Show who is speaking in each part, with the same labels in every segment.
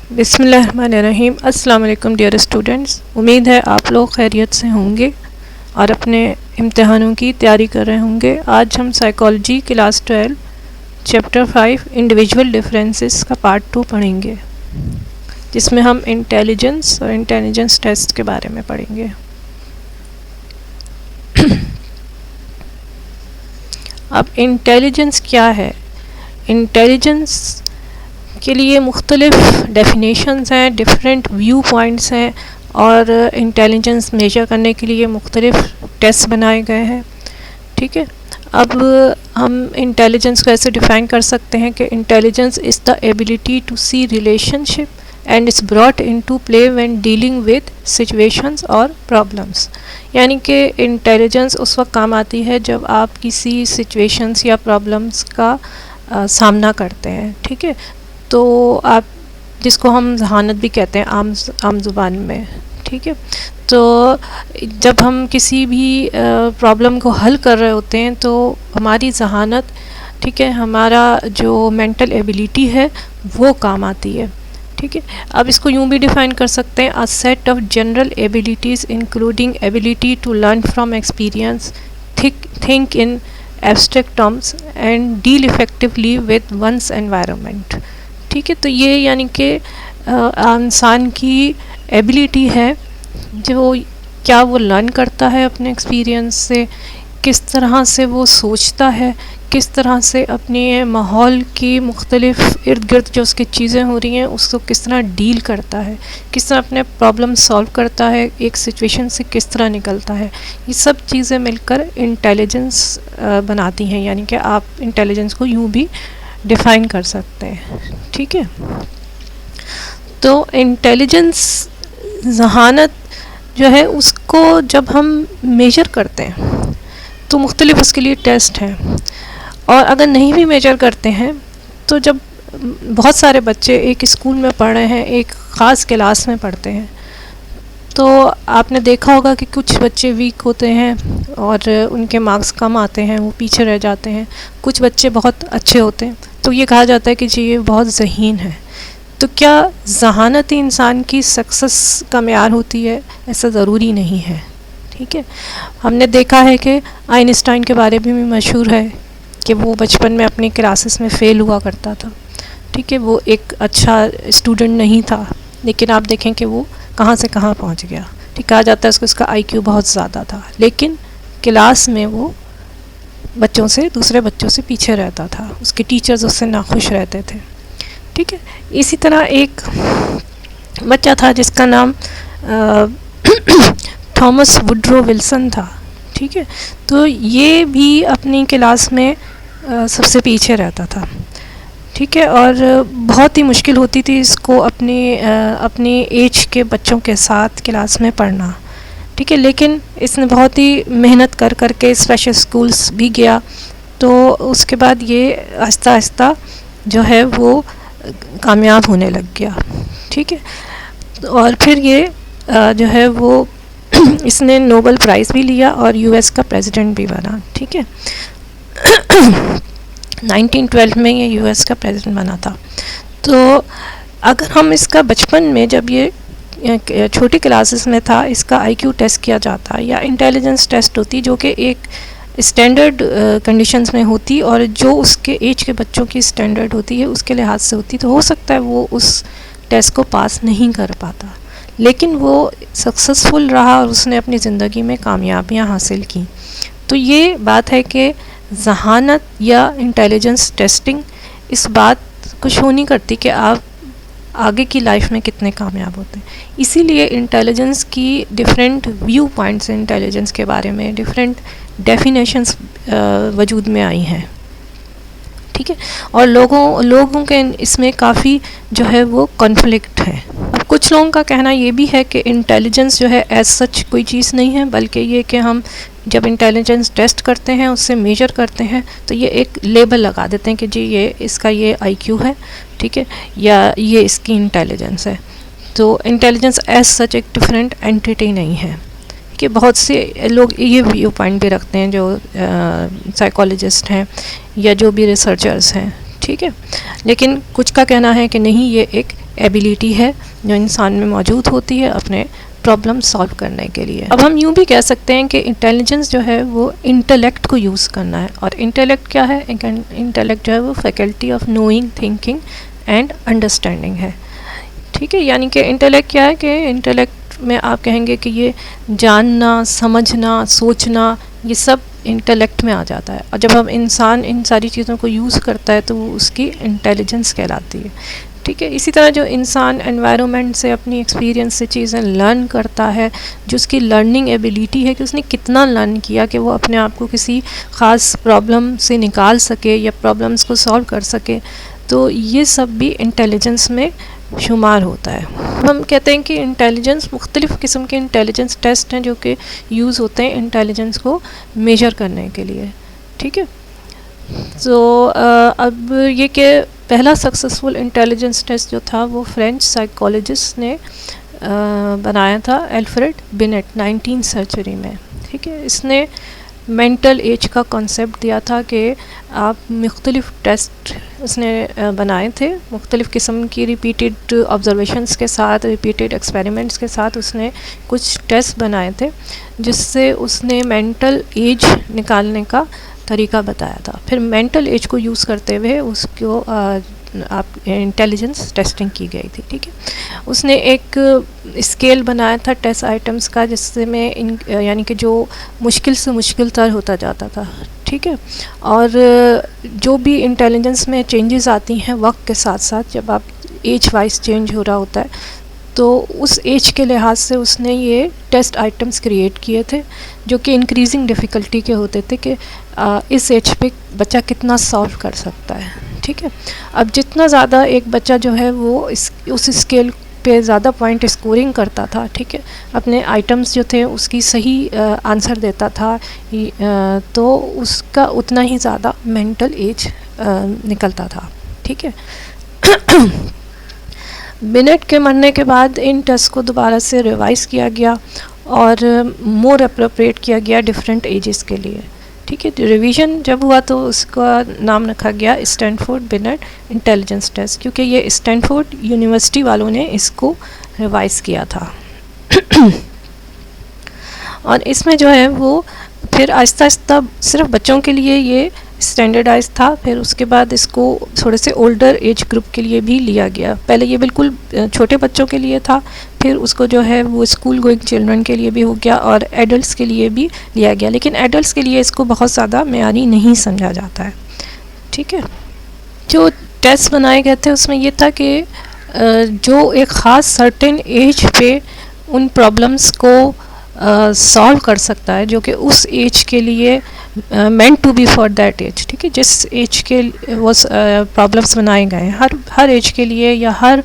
Speaker 1: बिस्मिल्लाहिर्रहमानिर्रहीम। अस्सलाम वालेकुम डियर स्टूडेंट्स, उम्मीद है आप लोग खैरियत से होंगे और अपने इम्तिहानों की तैयारी कर रहे होंगे। आज हम psychology class 12 chapter 5 individual differences का पार्ट 2 पढ़ेंगे, जिसमें हम इंटेलिजेंस और इंटेलिजेंस टेस्ट के बारे में पढ़ेंगे। अब इंटेलिजेंस क्या है? इंटेलिजेंस के लिए मुख्तलिफ डेफिनेशंस हैं, डिफरेंट व्यू पॉइंट्स हैं और इंटेलिजेंस मेजर करने के लिए मुख्तलिफ टेस्ट बनाए गए हैं। ठीक है, अब हम इंटेलिजेंस को ऐसे डिफ़ाइन कर सकते हैं कि intelligence is the ability to see relationship and is brought into play when dealing with situations और प्रॉब्लम्स। यानी कि इंटेलिजेंस उस वक्त काम आती है जब आप किसी सिचुएशंस या प्रॉब्लम्स का सामना करते हैं। ठीक है, तो आप जिसको हम जहानत भी कहते हैं आम ज़ुबान में। ठीक है, तो जब हम किसी भी प्रॉब्लम को हल कर रहे होते हैं तो हमारी जहानत, ठीक है, हमारा जो मेंटल एबिलिटी है वो काम आती है। ठीक है, अब इसको यूँ भी डिफ़ाइन कर सकते हैं, a set of general abilities including ability to learn from experience, think in abstract terms and deal effectively with one's environment. ठीक है, तो ये यानी कि इंसान की एबिलिटी है जो क्या वो लर्न करता है अपने एक्सपीरियंस से, किस तरह से वो सोचता है, किस तरह से अपने माहौल की मुख्तलिफ इर्द गिर्द जो उसकी चीज़ें हो रही हैं उसको किस तरह डील करता है, किस तरह अपने प्रॉब्लम सॉल्व करता है, एक सिचुएशन से किस तरह निकलता है। ये सब चीज़ें मिलकर इंटेलिजेंस बनाती हैं। यानी कि आप इंटेलिजेंस को यूँ भी डिफ़ाइन कर सकते हैं। ठीक है, तो इंटेलिजेंस जहानत जो है उसको जब हम मेजर करते हैं तो मुख्तलिफ उसके लिए टेस्ट हैं, और अगर नहीं भी मेजर करते हैं तो जब बहुत सारे बच्चे एक स्कूल में पढ़ रहे हैं, एक ख़ास क्लास में पढ़ते हैं, तो आपने देखा होगा कि कुछ बच्चे वीक होते हैं और उनके मार्क्स कम आते हैं, वो पीछे रह जाते हैं। कुछ बच्चे बहुत अच्छे होते हैं तो ये कहा जाता है कि जी ये बहुत ज़हीन है। तो क्या जहानत ही इंसान की सक्सेस का मेयार होती है? ऐसा ज़रूरी नहीं है। ठीक है, हमने देखा है कि आइंस्टाइन के बारे में भी मशहूर है कि वो बचपन में अपनी क्लासेस में फ़ेल हुआ करता था। ठीक है, वो एक अच्छा स्टूडेंट नहीं था, लेकिन आप देखें कि वो कहाँ से कहाँ पहुँच गया। ठीक, कहा जाता है उसका IQ बहुत ज़्यादा था, लेकिन क्लास में वो दूसरे बच्चों से पीछे रहता था, उसके टीचर्स उससे नाखुश रहते थे। ठीक है, इसी तरह एक बच्चा था जिसका नाम थॉमस वुडरो विल्सन था। ठीक है, तो ये भी अपनी क्लास में सबसे पीछे रहता था। ठीक है, और बहुत ही मुश्किल होती थी इसको अपनी एज के बच्चों के साथ क्लास में पढ़ना। ठीक है, लेकिन इसने बहुत ही मेहनत कर के स्पेशल स्कूल्स भी गया, तो उसके बाद ये आहिस्ता आहिस्ता जो है वो कामयाब होने लग गया। ठीक है, और फिर ये जो है वो इसने नोबेल प्राइज़ भी लिया और US का प्रेसिडेंट भी बना। ठीक है, 1912 में ये US का प्रेसिडेंट बना था। तो अगर हम इसका बचपन में जब ये छोटी क्लासेस में था, इसका IQ टेस्ट किया जाता या इंटेलिजेंस टेस्ट होती, जो कि एक स्टैंडर्ड कंडीशंस में होती और जो उसके एज के बच्चों की स्टैंडर्ड होती है उसके लिहाज से होती, तो हो सकता है वो उस टेस्ट को पास नहीं कर पाता, लेकिन वो सक्सेसफुल रहा और उसने अपनी ज़िंदगी में कामयाबियां हासिल की। तो ये बात है कि जहानत या इंटेलिजेंस टेस्टिंग इस बात को शो नहीं करती कि आप आगे की लाइफ में कितने कामयाब होते हैं। इसीलिए इंटेलिजेंस की डिफरेंट व्यू पॉइंट्स इंटेलिजेंस के बारे में, डिफरेंट डेफिनेशंस वजूद में आई हैं। ठीक है, और लोगों के इसमें काफ़ी जो है वो कॉन्फ्लिक्ट है। अब कुछ लोगों का कहना ये भी है कि इंटेलिजेंस जो है एज सच कोई चीज़ नहीं है, बल्कि ये कि हम जब इंटेलिजेंस टेस्ट करते हैं, उससे मेजर करते हैं, तो ये एक लेबल लगा देते हैं कि जी इसका ये IQ है। ठीक है, या ये इसकी इंटेलिजेंस है। तो इंटेलिजेंस एज सच एक डिफरेंट एंटिटी नहीं है। कि बहुत से लोग ये व्यू पॉइंट भी रखते हैं जो साइकोलॉजिस्ट हैं या जो भी रिसर्चर्स हैं। ठीक है, लेकिन कुछ का कहना है कि नहीं, ये एक एबिलिटी है जो इंसान में मौजूद होती है अपने प्रॉब्लम सॉल्व करने के लिए। अब हम यूँ भी कह सकते हैं कि इंटेलिजेंस जो है वो इंटेलेक्ट को यूज़ करना है, और इंटेलेक्ट क्या है? इंटेलेक्ट जो है वो faculty of knowing, thinking and understanding है। ठीक है, यानी कि इंटेलेक्ट क्या है कि इंटेलेक्ट में आप कहेंगे कि ये जानना, समझना, सोचना, ये सब इंटेलेक्ट में आ जाता है। और जब हम इंसान इन सारी चीज़ों को यूज़ करता है तो वो उसकी इंटेलिजेंस कहलाती है। ठीक है, इसी तरह जो इंसान एनवायरनमेंट से, अपनी एक्सपीरियंस से चीज़ें लर्न करता है, जो उसकी लर्निंग एबिलिटी है कि उसने कितना लर्न किया कि वो अपने आप को किसी ख़ास प्रॉब्लम से निकाल सके या प्रॉब्लम्स को सॉल्व कर सके, तो ये सब भी इंटेलिजेंस में शुमार होता है। हम कहते हैं कि इंटेलिजेंस, मुख्तलिफ़ किस्म के इंटेलिजेंस टेस्ट हैं जो कि यूज़ होते हैं इंटेलिजेंस को मेजर करने के लिए। ठीक है, तो अब ये कि पहला सक्सेसफुल इंटेलिजेंस टेस्ट जो था वो फ्रेंच साइकोलॉजिस्ट ने बनाया था, अल्फ्रेड बिनेट, 19वीं सेंचुरी में। ठीक है, इसने मेंटल एज का कॉन्सेप्ट दिया था कि आप मुख्तलिफ़ टेस्ट उसने बनाए थे, मुख्तलिफ़ किस्म की रिपीटेड ऑब्जर्वेशंस के साथ, रिपीटेड एक्सपेरिमेंट्स के साथ उसने कुछ टेस्ट बनाए थे जिससे उसने मेंटल एज निकालने का तरीका बताया था। फिर मेंटल एज को यूज़ करते हुए उसको आप इंटेलिजेंस टेस्टिंग की गई थी। ठीक है, उसने एक स्केल बनाया था टेस्ट आइटम्स का जिससे में यानी कि जो मुश्किल से मुश्किल तर होता जाता था। ठीक है, और जो भी इंटेलिजेंस में चेंजेस आती हैं वक्त के साथ साथ, जब आप एज वाइज चेंज हो रहा होता है, तो उस एज के लिहाज से उसने ये टेस्ट आइटम्स क्रिएट किए थे जो कि इंक्रीजिंग डिफ़िकल्टी के होते थे कि इस एज पे बच्चा कितना सॉल्व कर सकता है। ठीक है, अब जितना ज़्यादा एक बच्चा जो है वो उस स्केल पे ज़्यादा पॉइंट स्कोरिंग करता था, ठीक है, अपने आइटम्स जो थे उसकी सही आंसर देता था, तो उसका उतना ही ज़्यादा मेंटल एज निकलता था। ठीक है, बिनेट के मरने के बाद इन टेस्ट को दोबारा से रिवाइज़ किया गया और मोर अप्रोप्रिएट किया गया डिफरेंट एजेस के लिए। ठीक है, रिवीजन जब हुआ तो उसका नाम रखा गया स्टैनफोर्ड बिनेट इंटेलिजेंस टेस्ट, क्योंकि ये स्टैनफोर्ड यूनिवर्सिटी वालों ने इसको रिवाइज़ किया था। और इसमें जो है वो फिर आहिस्ता आहिस्ता सिर्फ बच्चों के लिए ये स्टैंडर्डाइज था, फिर उसके बाद इसको थोड़े से ओल्डर एज ग्रुप के लिए भी लिया गया। पहले ये बिल्कुल छोटे बच्चों के लिए था, फिर उसको जो है वो स्कूल गोइंग चिल्ड्रन के लिए भी हो गया और एडल्ट्स के लिए भी लिया गया, लेकिन एडल्ट्स के लिए इसको बहुत ज़्यादा मेयारी नहीं समझा जाता है। ठीक है, जो टेस्ट बनाए गए थे उसमें ये था कि जो एक ख़ास सर्टेन एज पे उन प्रॉब्लम्स को सॉल्व कर सकता है जो कि उस एज के लिए meant to be for that age. ठीक है, जिस एज के वो प्रॉब्लम्स बनाए गए हैं, हर एज के लिए या हर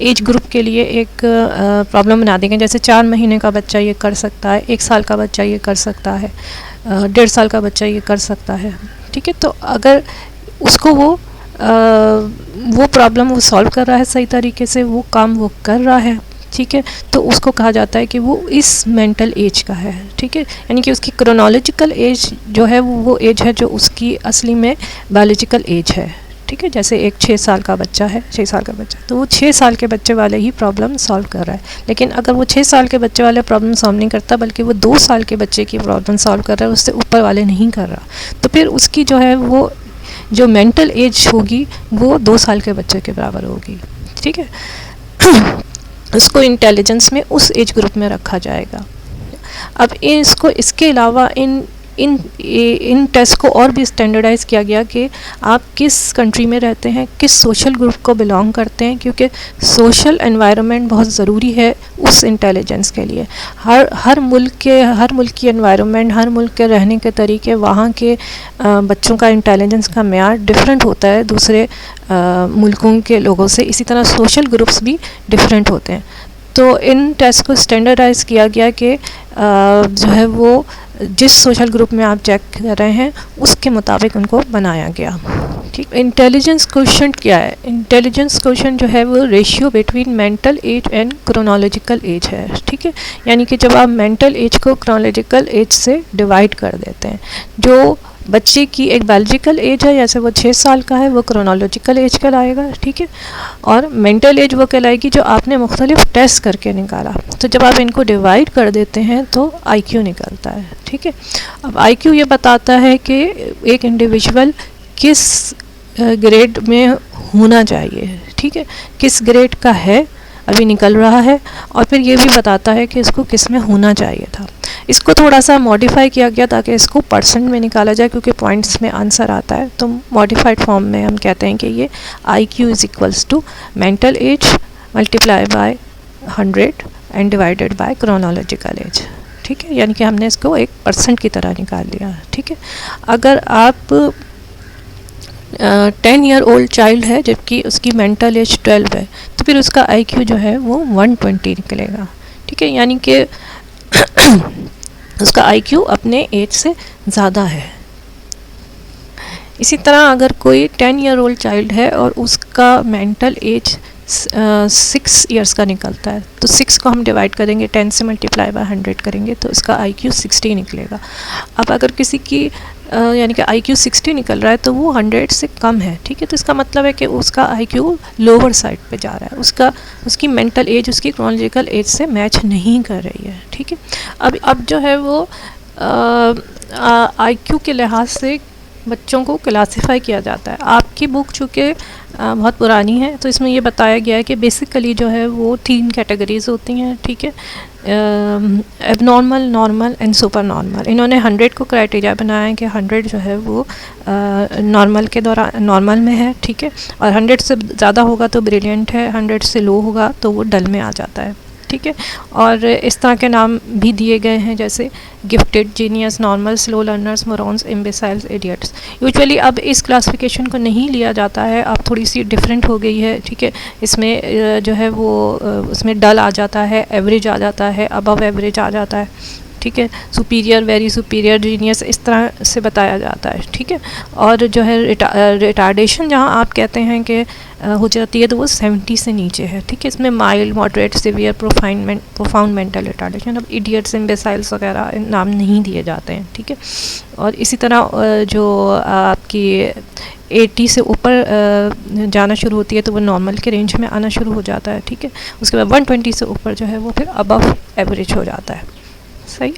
Speaker 1: एज ग्रुप के लिए एक प्रॉब्लम बना दी गई। जैसे 4 महीने का बच्चा ये कर सकता है, 1 साल का बच्चा ये कर सकता है, 1.5 साल का बच्चा ये कर सकता है। ठीक है, तो अगर उसको वो प्रॉब्लम वो सॉल्व कर रहा है सही तरीके से, वो काम वो कर रहा है, ठीक है, तो उसको कहा जाता है कि वो इस मेंटल एज का है। ठीक है, यानी कि उसकी क्रोनोलॉजिकल एज जो है वो एज है जो उसकी असली में बायोलॉजिकल एज है। ठीक है, जैसे एक 6 साल का बच्चा है, 6 साल का बच्चा, तो वो 6 साल के बच्चे वाले ही प्रॉब्लम सॉल्व कर रहा है। लेकिन अगर वो 6 साल के बच्चे वाले प्रॉब्लम सॉल्व नहीं करता बल्कि वो 2 साल के बच्चे की प्रॉब्लम सॉल्व कर रहा है, उससे ऊपर वाले नहीं कर रहा, तो फिर उसकी जो है वो जो मेंटल एज होगी वो 2 साल के बच्चे के बराबर होगी। ठीक है, उसको इंटेलिजेंस में उस एज ग्रुप में रखा जाएगा। अब इसको इसके अलावा इन टेस्ट को और भी स्टैंडर्डाइज़ किया गया कि आप किस कंट्री में रहते हैं, किस सोशल ग्रुप को बिलोंग करते हैं, क्योंकि सोशल एनवायरनमेंट बहुत ज़रूरी है उस इंटेलिजेंस के लिए। हर मुल्क की एनवायरनमेंट, हर मुल्क के रहने के तरीके, वहाँ के बच्चों का इंटेलिजेंस का मेयार डिफरेंट होता है दूसरे मुल्कों के लोगों से। इसी तरह सोशल ग्रुप्स भी डिफरेंट होते हैं। तो इन टेस्ट को स्टैंडर्डाइज़ किया गया कि जो है वो जिस सोशल ग्रुप में आप चेक कर रहे हैं उसके मुताबिक उनको बनाया गया। ठीक, इंटेलिजेंस क्वोशिएंट क्या है? इंटेलिजेंस क्वोशिएंट जो है वो ratio between mental as and chronological age है। ठीक है, यानी कि जब आप मेंटल एज को क्रोनोलॉजिकल एज से डिवाइड कर देते हैं, जो बच्चे की एक बायोलॉजिकल एज है, जैसे वो 6 साल का है, वो क्रोनोलॉजिकल एज कहलाएगा, ठीक है। और मेंटल एज वो कहलाएगी जो आपने मुख्तलिफ टेस्ट करके निकाला। तो जब आप इनको डिवाइड कर देते हैं तो आईक्यू निकलता है, ठीक है। अब आईक्यू ये बताता है कि एक इंडिविजुअल किस ग्रेड में होना चाहिए, ठीक है, किस ग्रेड का है, अभी निकल रहा है, और फिर ये भी बताता है कि इसको किस में होना चाहिए था। इसको थोड़ा सा मॉडिफाई किया गया ताकि इसको परसेंट में निकाला जाए, क्योंकि पॉइंट्स में आंसर आता है। तो मॉडिफाइड फॉर्म में हम कहते हैं कि ये IQ is equals to mental age multiply by 100 and divided by chronological age, ठीक है। यानी कि हमने इसको एक परसेंट की तरह निकाल लिया, ठीक है। अगर आप 10 ईयर ओल्ड चाइल्ड है जबकि उसकी मेंटल एज 12 है, तो फिर उसका IQ जो है वो 120 निकलेगा, ठीक है। यानी कि उसका IQ अपने एज से ज़्यादा है। इसी तरह अगर कोई 10 ईयर ओल्ड चाइल्ड है और उसका मेंटल एज 6 इयर्स का निकलता है, तो 6 को हम डिवाइड करेंगे, 10 से मल्टीप्लाई बाय 100 करेंगे तो इसका IQ 60 निकलेगा। अब अगर किसी की यानी कि IQ 60 निकल रहा है तो वो 100 से कम है, ठीक है। तो इसका मतलब है कि उसका IQ लोअर साइड पे जा रहा है, उसकी मेंटल एज उसकी क्रोनोलॉजिकल एज से मैच नहीं कर रही है, ठीक है। अब जो है वो IQ के लिहाज से बच्चों को क्लासिफाई किया जाता है। आपकी बुक चूँकि बहुत पुरानी है तो इसमें ये बताया गया है कि बेसिकली जो है वो 3 कैटेगरीज होती हैं, ठीक है, abnormal, normal and super normal. इन्होंने 100 को क्राइटेरिया बनाया है कि 100 जो है वो नॉर्मल के दौरान नॉर्मल में है, ठीक है, और 100 से ज़्यादा होगा तो ब्रिलियंट है, 100 से लो होगा तो वो डल में आ जाता है, ठीक है। और इस तरह के नाम भी दिए गए हैं जैसे gifted, genius, normal, slow learners, morons, imbeciles, idiots. Usually अब इस क्लासिफिकेशन को नहीं लिया जाता है, अब थोड़ी सी डिफरेंट हो गई है, ठीक है। इसमें जो है वो उसमें डल आ जाता है, एवरेज आ जाता है, अबव एवरेज आ जाता है, ठीक है, सुपीरियर, वेरी सुपीरियर, जीनियस, इस तरह से बताया जाता है, ठीक है। और जो है रिटार्डेशन जहाँ आप कहते हैं कि हो जाती है तो वो 70 से नीचे है, ठीक है। इसमें mild, moderate, severe, profound mental retardation. अब इडियट्स, इम्बेसाइल्स वगैरह नाम नहीं दिए जाते हैं, ठीक है। और इसी तरह जो आपकी 80 से ऊपर जाना शुरू होती है तो वो नॉर्मल के रेंज में आना शुरू हो जाता है, ठीक है। उसके बाद 120 से ऊपर जो है वो फिर अबव एवरेज हो जाता है, सही।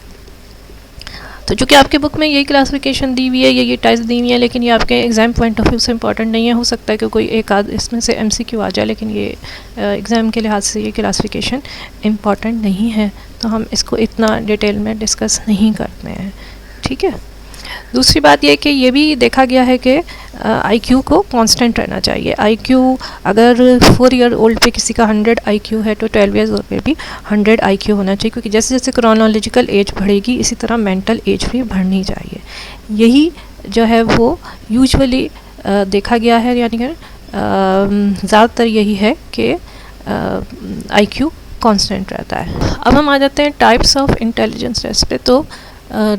Speaker 1: तो चूँकि आपके बुक में यही क्लासिफिकेशन दी हुई है, ये टाइप्स दी हुई है, लेकिन ये आपके एग्ज़ाम पॉइंट ऑफ व्यू से इंपॉर्टेंट नहीं है। हो सकता है कि कोई एक आध इसमें से MCQ आ जाए, लेकिन ये एग्ज़ाम के लिहाज से ये क्लासिफिकेशन इम्पॉर्टेंट नहीं है, तो हम इसको इतना डिटेल में डिस्कस नहीं करते हैं, ठीक है। दूसरी बात ये कि ये भी देखा गया है कि IQ को कांस्टेंट रहना चाहिए। IQ अगर 4 ईयर ओल्ड पे किसी का 100 IQ है तो 12 ईयर्स ओल्ड पे भी 100 IQ होना चाहिए, क्योंकि जैसे जैसे क्रोनोलॉजिकल एज बढ़ेगी इसी तरह मेंटल एज भी बढ़नी चाहिए। यही जो है वो यूजुअली देखा गया है, यानी कि ज़्यादातर यही है कि IQ कांस्टेंट रहता है। अब हम आ जाते हैं टाइप्स ऑफ इंटेलिजेंस टेस्ट पे। तो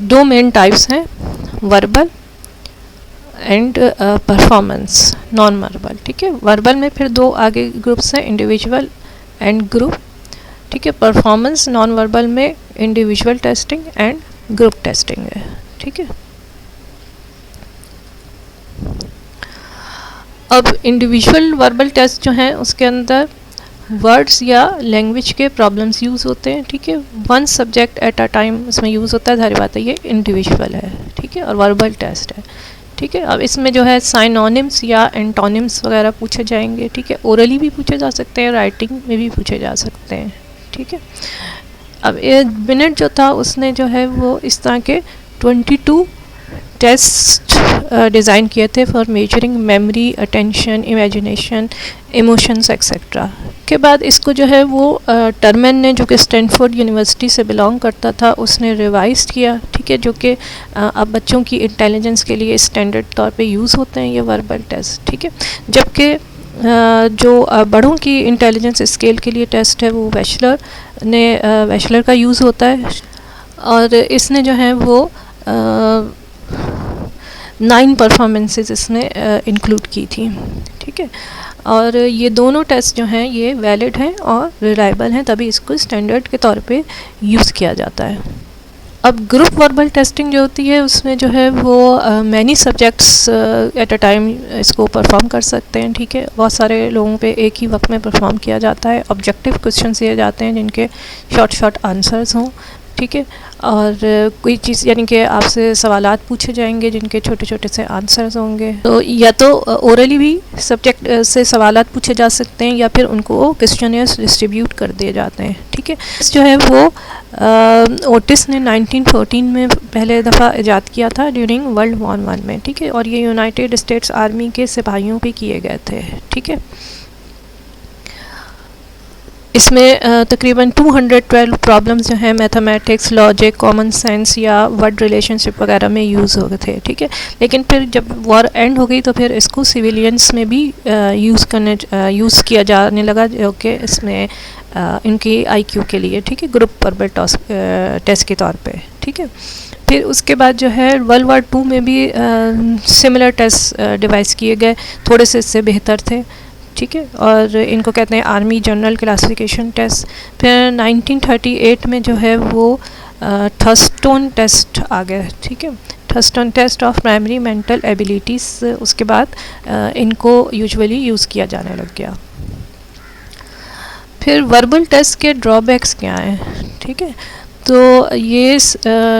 Speaker 1: 2 मेन टाइप्स हैं, verbal and performance, non verbal, ठीक है। वर्बल में फिर 2 आगे ग्रुप्स हैं, इंडिविजुअल एंड ग्रुप, ठीक है। परफॉर्मेंस नॉन वर्बल में individual testing and group testing है, ठीक है। अब इंडिविजुअल वर्बल टेस्ट जो हैं उसके अंदर वर्ड्स या लैंग्वेज के प्रॉब्लम्स यूज़ होते हैं, ठीक है। 1 सब्जेक्ट एट अ टाइम इसमें यूज़ होता है, सारी बात है, ये इंडिविजुअल है, ठीक है, और वर्बल टेस्ट है, ठीक है। अब इसमें जो है साइनोनिम्स या एंटोनिम्स वगैरह पूछे जाएंगे, ठीक है। ओरली भी पूछे जा सकते हैं, राइटिंग में भी पूछे जा सकते हैं, ठीक है। अब बिनेट जो था उसने जो है वो इस तरह के 22 टेस्ट डिज़ाइन किए थे for measuring memory, attention, imagination, emotions etcetera. के बाद इसको जो है वो टर्मन ने, जो कि स्टैनफोर्ड यूनिवर्सिटी से बिलोंग करता था, उसने रिवाइज किया, ठीक है, जो कि अब बच्चों की इंटेलिजेंस के लिए स्टैंडर्ड तौर पे यूज़ होते हैं ये वर्बल टेस्ट, ठीक है। जबकि जो बड़ों की इंटेलिजेंस स्केल के लिए टेस्ट है वो वेशलर का यूज़ होता है, और इसने जो है वो 9 परफॉर्मेंसेस इसने इंक्लूड की थी, ठीक है। और ये दोनों टेस्ट जो हैं ये वैलिड हैं और रिलायबल हैं, तभी इसको स्टैंडर्ड के तौर पे यूज़ किया जाता है। अब ग्रुप वर्बल टेस्टिंग जो होती है उसमें जो है वो many subjects at a time इसको परफॉर्म कर सकते हैं, ठीक है। बहुत सारे लोगों पे एक ही वक्त में परफॉर्म किया जाता है। ऑब्जेक्टिव क्वेश्चन दिए जाते हैं जिनके शॉर्ट आंसर्स हों, ठीक है। और कोई चीज़ यानी कि आपसे सवालात पूछे जाएंगे जिनके छोटे छोटे से आंसर्स होंगे। तो या तो ओरली भी सब्जेक्ट से सवालात पूछे जा सकते हैं या फिर उनको क्वेश्चनियर्स डिस्ट्रीब्यूट कर दिए जाते हैं, ठीक है। जो है वो ओटिस ने 1914 में पहले दफ़ा इजाद किया था ड्यूरिंग वर्ल्ड वॉर 1 में, ठीक है। और ये यूनाइटेड स्टेट्स आर्मी के सिपाहियों पे किए गए थे, ठीक है। इसमें तकरीबन 212 प्रॉब्लम्स जो हैं मैथमेटिक्स, लॉजिक, कॉमन सेंस या वर्ड रिलेशनशिप वगैरह में यूज़ हो गए थे, ठीक है। लेकिन फिर जब वॉर एंड हो गई तो फिर इसको सिविलियंस में भी यूज़ किया जाने लगा, जो कि इसमें इनकी आईक्यू के लिए, ठीक है, ग्रुप वर्बल टेस्ट के तौर पे, ठीक है। फिर उसके बाद जो है वर्ल्ड वॉर 2 में भी सिमिलर टेस्ट डिवाइस किए गए, थोड़े से इससे बेहतर थे, ठीक है। और इनको कहते हैं आर्मी जनरल क्लासिफिकेशन टेस्ट। फिर 1938 में जो है वो थर्स्टोन टेस्ट आ गया, ठीक है। Thurstone test of primary mental abilities, उसके बाद इनको यूजुअली यूज़ किया जाने लग गया। फिर वर्बल टेस्ट के ड्रॉबैक्स क्या हैं, ठीक है। तो ये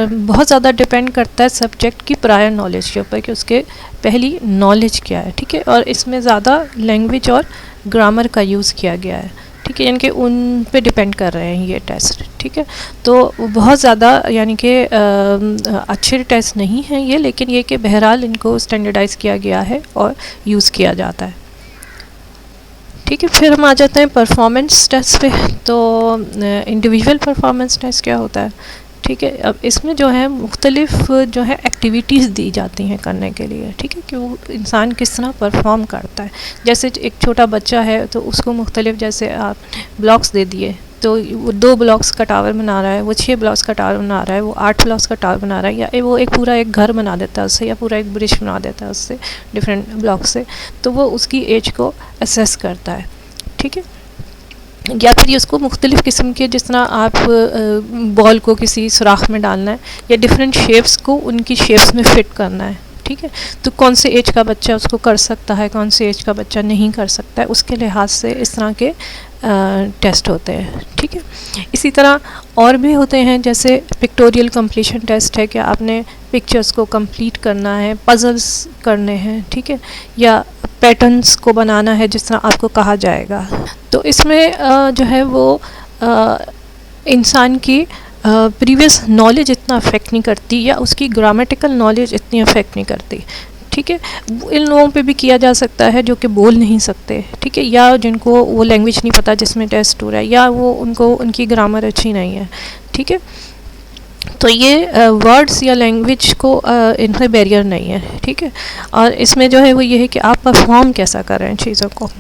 Speaker 1: बहुत ज़्यादा डिपेंड करता है सब्जेक्ट की प्रायर नॉलेज के ऊपर कि उसके पहली नॉलेज क्या है, ठीक है। और इसमें ज़्यादा लैंग्वेज और ग्रामर का यूज़ किया गया है, ठीक है, यानी कि उन पे डिपेंड कर रहे हैं ये टेस्ट, ठीक है। तो बहुत ज़्यादा यानी कि अच्छे टेस्ट नहीं हैं ये, लेकिन ये कि बहरहाल इनको स्टैंडर्डाइज़ किया गया है और यूज़ किया जाता है, ठीक है। फिर हम आ जाते हैं परफॉर्मेंस टेस्ट पे। तो इंडिविजुअल परफॉर्मेंस टेस्ट क्या होता है, ठीक है। अब इसमें जो है मुख्तलिफ जो है एक्टिविटीज़ दी जाती हैं करने के लिए, ठीक है, कि वो इंसान किस तरह परफॉर्म करता है। जैसे एक छोटा बच्चा है तो उसको मुख्तलिफ, जैसे आप ब्लॉक्स दे दिए तो वो 2 ब्लॉक्स का टावर बना रहा है, वो 6 ब्लॉक्स का टावर बना रहा है, वो 8 ब्लॉक्स का टावर बना रहा है, या वो एक पूरा एक घर बना देता है उससे, या पूरा एक ब्रिज बना देता है उससे डिफरेंट ब्लॉक से। तो वो उसकी एज को असेस करता है, ठीक है। या फिर ये उसको मुख्तलिफ़ किस्म के, जिस तरह आप बॉल को किसी सुराख में डालना है या डिफरेंट शेप्स को उनकी शेप्स में फ़िट करना है, ठीक है। तो कौन से एज का बच्चा उसको कर सकता है, कौन से एज का बच्चा नहीं कर सकता है, उसके लिहाज से इस तरह के टेस्ट होते हैं, ठीक है। इसी तरह और भी होते हैं, जैसे पिक्टोरियल कंप्लीशन टेस्ट है कि आपने पिक्चर्स को कंप्लीट करना है, पजल्स करने हैं, ठीक है, या पैटर्न्स को बनाना है जिस तरह आपको कहा जाएगा। तो इसमें जो है वो इंसान की प्रीवियस नॉलेज इतना अफेक्ट नहीं करती, या उसकी ग्रामेटिकल नॉलेज इतनी अफेक्ट नहीं करती, ठीक है। इन लोगों पे भी किया जा सकता है जो कि बोल नहीं सकते, ठीक है, या जिनको वो लैंग्वेज नहीं पता जिसमें टेस्ट हो रहा है, या वो उनकी ग्रामर अच्छी नहीं है, ठीक है। तो ये वर्ड्स या लैंग्वेज को इनमें बैरियर नहीं है, ठीक है। और इसमें जो है वो ये है कि आप परफॉर्म कैसा कर रहे हैं चीज़ों को,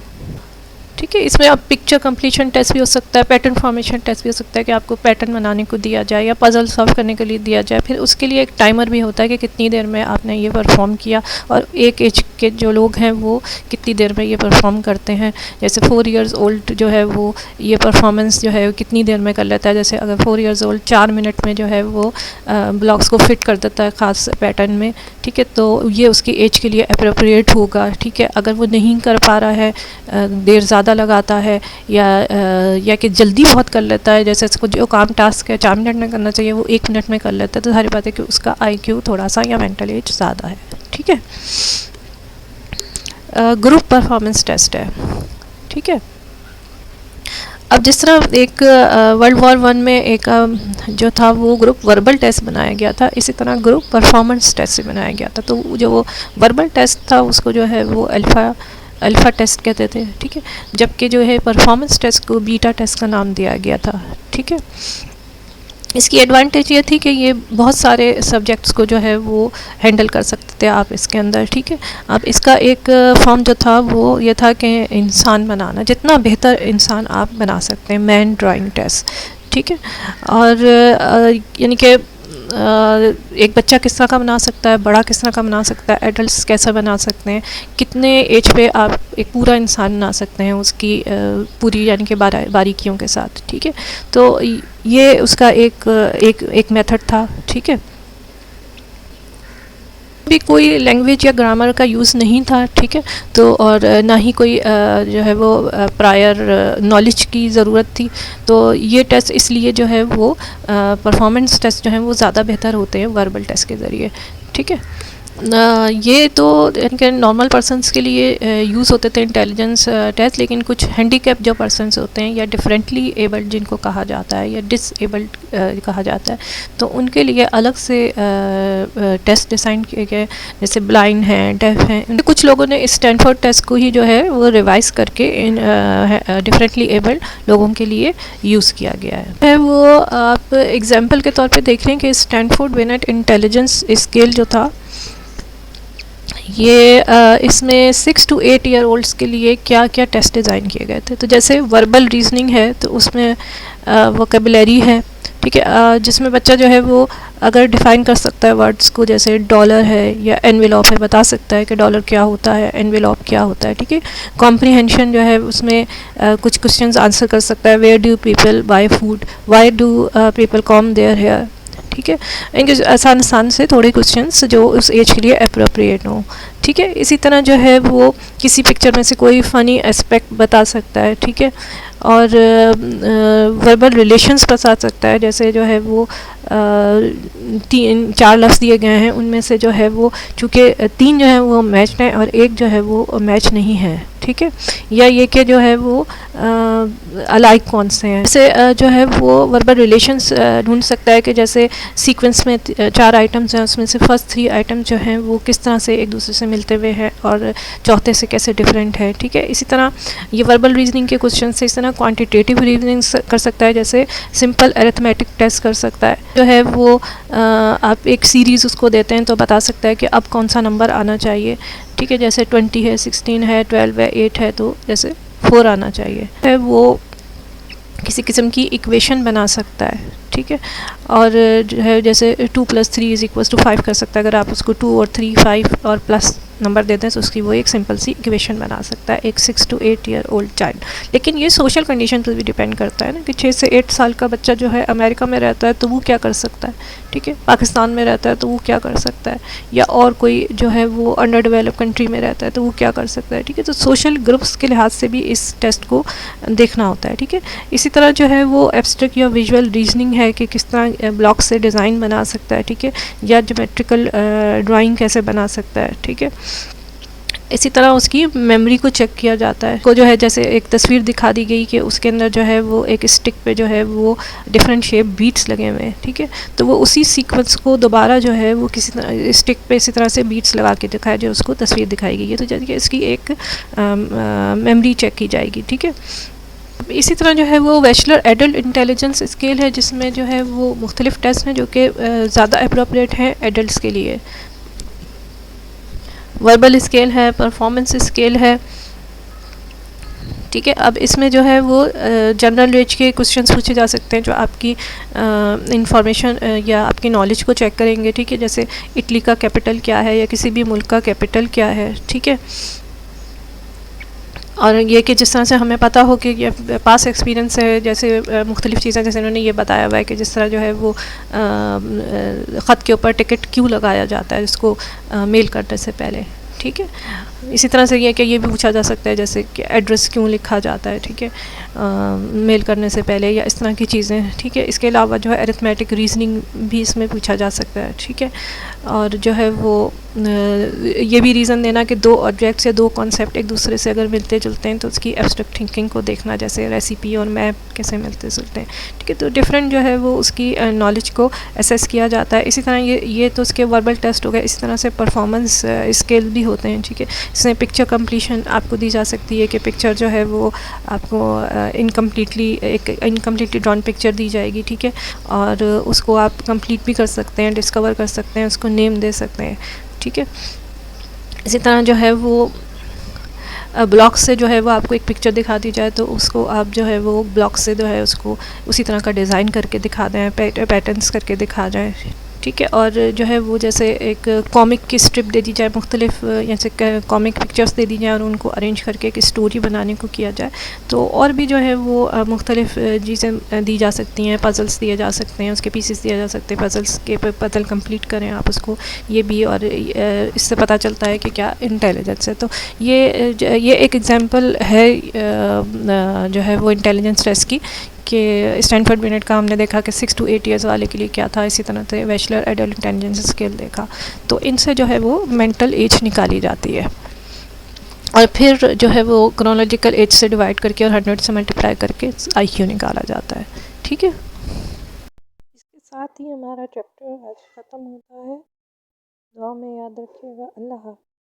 Speaker 1: ठीक है। इसमें आप पिक्चर कंप्लीशन टेस्ट भी हो सकता है, पैटर्न फॉर्मेशन टेस्ट भी हो सकता है कि आपको पैटर्न बनाने को दिया जाए या पजल सॉल्व करने के लिए दिया जाए। फिर उसके लिए एक टाइमर भी होता है कि कितनी देर में आपने ये परफॉर्म किया, और एक एज के जो लोग हैं वो कितनी देर में ये परफॉर्म करते हैं। जैसे 4 इयर्स ओल्ड जो है वो ये परफॉर्मेंस जो है वो कितनी देर में कर लेता है। जैसे अगर 4 इयर्स ओल्ड 4 मिनट में जो है वो ब्लॉक्स को फिट कर देता है ख़ास पैटर्न में, ठीक है, तो ये उसकी एज के लिए अप्रोप्रिएट होगा, ठीक है। अगर वो नहीं कर पा रहा है, देर ज़्यादा लगाता है, या कि जल्दी बहुत कर लेता है, जैसे इसको जो काम टास्क है 4 मिनट में करना चाहिए वो 1 मिनट में कर लेता है, तो सारी बात है कि उसका आईक्यू थोड़ा सा या मेंटल एज ज़्यादा है, ठीक है। ग्रुप परफॉर्मेंस टेस्ट है, ठीक है। अब जिस तरह एक वर्ल्ड वॉर 1 में एक जो था वो ग्रुप वर्बल टेस्ट बनाया गया था, इसी तरह ग्रुप परफॉर्मेंस टेस्ट भी बनाया गया था। तो जो वो वर्बल टेस्ट था उसको जो है वो अल्फ़ा टेस्ट कहते थे, ठीक है, जबकि जो है परफॉर्मेंस टेस्ट को बीटा टेस्ट का नाम दिया गया था, ठीक है। इसकी एडवांटेज ये थी कि ये बहुत सारे सब्जेक्ट्स को जो है वो हैंडल कर सकते थे आप इसके अंदर, ठीक है। अब इसका एक फॉर्म जो था वो ये था कि इंसान बनाना, जितना बेहतर इंसान आप बना सकते हैं, मैन ड्राइंग टेस्ट, ठीक है। और यानी कि एक बच्चा किस तरह का बना सकता है, बड़ा किस तरह का बना सकता है, एडल्ट्स कैसा बना सकते हैं, कितने एज पे आप एक पूरा इंसान बना सकते हैं उसकी पूरी यानी कि बारीकियों के साथ, ठीक है। तो ये उसका एक मेथड था, ठीक है। भी कोई लैंग्वेज या ग्रामर का यूज़ नहीं था, ठीक है। तो और ना ही कोई जो है वो प्रायर नॉलेज की ज़रूरत थी। तो ये टेस्ट इसलिए जो है वो परफॉर्मेंस टेस्ट जो है वो ज़्यादा बेहतर होते हैं वर्बल टेस्ट के ज़रिए, ठीक है। ये तो इनके नॉर्मल पर्सन्स के लिए यूज़ होते थे इंटेलिजेंस टेस्ट, लेकिन कुछ हैंडीकैप जो पर्सन्स होते हैं या डिफरेंटली एबल्ड जिनको कहा जाता है या डिसेबल्ड कहा जाता है, तो उनके लिए अलग से टेस्ट डिज़ाइन किए गए, जैसे ब्लाइंड हैं, डेफ हैं। कुछ लोगों ने स्टैनफोर्ड टेस्ट को ही जो है वो रिवाइज करके इन डिफरेंटली एबल्ड लोगों के लिए यूज़ किया गया है। वो आप एग्जाम्पल के तौर पर देख लें कि स्टैनफोर्ड बिनेट इंटेलिजेंस स्केल जो था, ये इसमें 6 to 8 ईयर ओल्ड्स के लिए क्या क्या टेस्ट डिज़ाइन किए गए थे। तो जैसे वर्बल रीजनिंग है तो उसमें वोकेबुलरी है, ठीक है, जिसमें बच्चा जो है वो अगर डिफ़ाइन कर सकता है वर्ड्स को, जैसे डॉलर है या एनवेलॉप है, बता सकता है कि डॉलर क्या होता है, एनवेलॉप क्या होता है, ठीक है। कॉम्प्रीहेंशन जो है उसमें कुछ क्वेश्चंस आंसर कर सकता है, where do people buy food, why do people comb their hair, ठीक है। इनके आसान से थोड़े क्वेश्चंस जो उस एज के लिए अप्रोप्रिएट हो, ठीक है। इसी तरह जो है वो किसी पिक्चर में से कोई फ़नी एस्पेक्ट बता सकता है, ठीक है। और वर्बल रिलेशंस बता सकता है, जैसे जो है वो 4 लफ्ज़ दिए गए हैं, उनमें से जो है वो चूँकि 3 जो है वो मैच हैं और एक जो है वो मैच नहीं है, ठीक है। या ये कि जो है वो अलाइक कौन से हैं, जैसे जो है वो वर्बल रिलेशंस ढूंढ सकता है कि जैसे सीक्वेंस में 4 आइटम्स हैं, उसमें से फर्स्ट 3 आइटम जो हैं वो किस तरह से एक दूसरे से मिलते हुए हैं और चौथे से कैसे डिफरेंट है, ठीक है। इसी तरह ये वर्बल रीजनिंग के क्वेश्चन से इस तरह क्वांटिटेटिव रीजनिंग कर सकता है, जैसे सिंपल अरिथमेटिक टेस्ट कर सकता है, जो है वो आप एक सीरीज़ उसको देते हैं तो बता सकता है कि अब कौन सा नंबर आना चाहिए, ठीक है। जैसे 20 है, 16 है, 12 है, 8 है, तो जैसे 4 आना चाहिए है। वो किसी किस्म की इक्वेशन बना सकता है, ठीक है। और जो है जैसे 2 + 3 = 5 कर सकता है। अगर आप उसको 2 और 3, 5 और प्लस नंबर देते हैं तो उसकी वो एक सिंपल सी इक्वेशन बना सकता है एक 6 to 8 ईयर ओल्ड चाइल्ड। लेकिन ये सोशल कंडीशन पर भी डिपेंड करता है ना, कि 6 से 8 साल का बच्चा जो है अमेरिका में रहता है तो वो क्या कर सकता है, ठीक है। पाकिस्तान में रहता है तो वो क्या कर सकता है, या और कोई जो है वो अंडर डेवलप कंट्री में रहता है तो वो क्या कर सकता है, ठीक है। तो सोशल ग्रुप्स के लिहाज से भी इस टेस्ट को देखना होता है, ठीक है। इसी तरह जो है वो एब्स्ट्रैक्ट या विजुअल रीजनिंग है कि किस तरह ब्लॉक से डिज़ाइन बना सकता है, ठीक है, या ज्योमेट्रिकल ड्राइंग कैसे बना सकता है, ठीक है। इसी तरह उसकी मेमोरी को चेक किया जाता है, को जो है जैसे एक तस्वीर दिखा दी गई कि उसके अंदर जो है वो एक स्टिक पे जो है वो डिफरेंट शेप बीट्स लगे हुए हैं, ठीक है। तो वो उसी सीक्वेंस को दोबारा जो है वो किसी तरह स्टिक पे इसी तरह से बीट्स लगा के दिखाया जो उसको तस्वीर दिखाई गई है, तो जैसे इसकी एक मेमोरी चेक की जाएगी, ठीक है। इसी तरह जो है वो बैचलर एडल्ट इंटेलिजेंस स्केल है, जिसमें जो है वो मुख्तलिफ टेस्ट हैं जो कि ज़्यादा अप्रोप्रिएट हैं एडल्ट्स के लिए। वर्बल स्केल है, परफॉर्मेंस स्केल है, ठीक है। अब इसमें जो है वो जनरल रेंज के क्वेश्चंस पूछे जा सकते हैं जो आपकी इंफॉर्मेशन या आपकी नॉलेज को चेक करेंगे, ठीक है। जैसे इटली का कैपिटल क्या है या किसी भी मुल्क का कैपिटल क्या है, ठीक है। और ये कि जिस तरह से हमें पता हो कि ये पास एक्सपीरियंस है, जैसे मुख्तलिफ़ चीज़ें जैसे इन्होंने ये बताया हुआ है कि जिस तरह जो है वो ख़त के ऊपर टिकट क्यों लगाया जाता है इसको मेल करने से पहले, ठीक है। इसी तरह से ये भी पूछा जा सकता है जैसे कि एड्रेस क्यों लिखा जाता है, ठीक है, मेल करने से पहले, या इस तरह की चीज़ें, ठीक है। इसके अलावा जो है अरिथमेटिक रीजनिंग भी इसमें पूछा जा सकता है, ठीक है। और जो है वो ये भी रीज़न देना कि 2 ऑब्जेक्ट्स या 2 कॉन्सेप्ट एक दूसरे से अगर मिलते जुलते हैं तो उसकी एब्स्ट्रैक्ट थिंकिंग को देखना, जैसे रेसिपी और मैप कैसे मिलते जुलते हैं, ठीक है। तो डिफरेंट जो है वो उसकी नॉलेज को असेस किया जाता है। इसी तरह ये तो उसके वर्बल टेस्ट हो गए। इसी तरह से परफॉर्मेंस स्केल भी होते हैं, ठीक है। इसमें पिक्चर कंप्लीशन आपको दी जा सकती है कि पिक्चर जो है वो आपको इनकम्प्लीटली ड्रॉन पिक्चर दी जाएगी, ठीक है, और उसको आप कंप्लीट भी कर सकते हैं, डिस्कवर कर सकते हैं, उसको नेम दे सकते हैं, ठीक है। इसी तरह जो है वो ब्लॉक से जो है वो आपको एक पिक्चर दिखा दी जाए तो उसको आप जो है वो ब्लॉक से जो है उसको उसी तरह का डिज़ाइन करके दिखा दें, पैटर्न्स करके दिखा जाए, ठीक है। और जो है वो जैसे एक कॉमिक की स्ट्रिप दे दी जाए, मुख्तलिफ जैसे कॉमिक पिक्चर्स दे दी जाए और उनको अरेंज करके एक स्टोरी बनाने को किया जाए, तो और भी जो है वो मुख्तलिफ चीज़ें दी जा सकती हैं, पज़ल्स दिए जा सकते हैं, उसके पीसेस दिए जा सकते हैं, पज़ल्स के पज़ल कंप्लीट करें आप उसको, ये भी। और इससे पता चलता है कि क्या इंटेलिजेंस है। तो ये एक एग्जांपल है जो है वो इंटेलिजेंस टेस्ट की, कि स्टैनफोर्ड बिनेट का हमने देखा कि 6 to 8 ईयर्स वाले के लिए क्या था, इसी तरह से बैचलर एडल्ट इंटेलिजेंस स्केल देखा। तो इनसे जो है वो मेंटल एज निकाली जाती है, और फिर जो है वो क्रोनोलॉजिकल एज से डिवाइड करके और 100 से मल्टीप्लाई करके IQ निकाला जाता है। ठीक है, इसके साथ ही हमारा चैप्टर आज ख़त्म होता है। दुआ में याद रखिएगा। अल्लाह हाफ़िज़।